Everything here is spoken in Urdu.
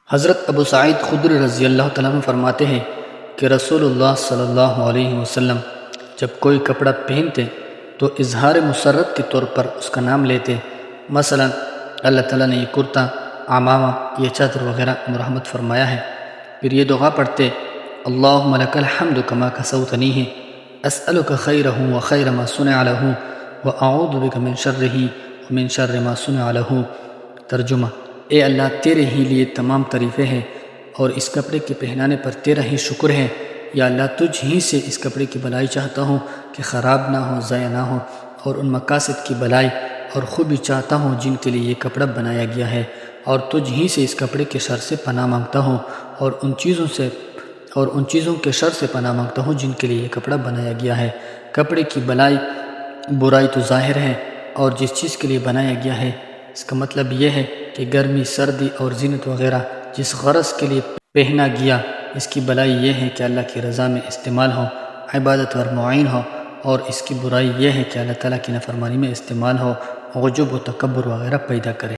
حضرت ابو سعید خدری رضی اللہ تعالیٰ عنہ فرماتے ہیں کہ رسول اللہ صلی اللہ علیہ وسلم جب کوئی کپڑا پہنتے تو اظہار مسرت کے طور پر اس کا نام لیتے۔ مثلا اللہ تعالیٰ نے یہ کرتا، عمامہ، یہ چادر وغیرہ مرحمت فرمایا ہے۔ پھر یہ دعا پڑھتے، اللہم لک الحمد کما کسوتنیہ اسألک خیرہ و خیر ما صنع لہ و اعوذ بک من شرہ ومن شر ما صنع لہ۔ ترجمہ: اے اللہ، تیرے ہی لیے تمام تعریفیں ہیں اور اس کپڑے کے پہنانے پر تیرا ہی شکر ہے۔ یا اللہ، تجھ ہی سے اس کپڑے کی بھلائی چاہتا ہوں کہ خراب نہ ہو، ضائع نہ ہو، اور ان مقاصد کی بھلائی اور خوبی چاہتا ہوں جن کے لیے یہ کپڑا بنایا گیا ہے، اور تجھ ہی سے اس کپڑے کے شر سے پناہ مانگتا ہوں اور ان چیزوں کے شر سے پناہ مانگتا ہوں جن کے لیے یہ کپڑا بنایا گیا ہے۔ کپڑے کی برائی تو ظاہر ہے، اور جس چیز کے لیے بنایا گیا ہے اس کا مطلب یہ ہے کہ گرمی، سردی اور زینت وغیرہ جس غرض کے لیے پہنا گیا، اس کی بھلائی یہ ہے کہ اللہ کی رضا میں استعمال ہو، عبادت اور معین ہو، اور اس کی برائی یہ ہے کہ اللہ تعالیٰ کی نافرمانی میں استعمال ہو، عجب و تکبر وغیرہ پیدا کرے۔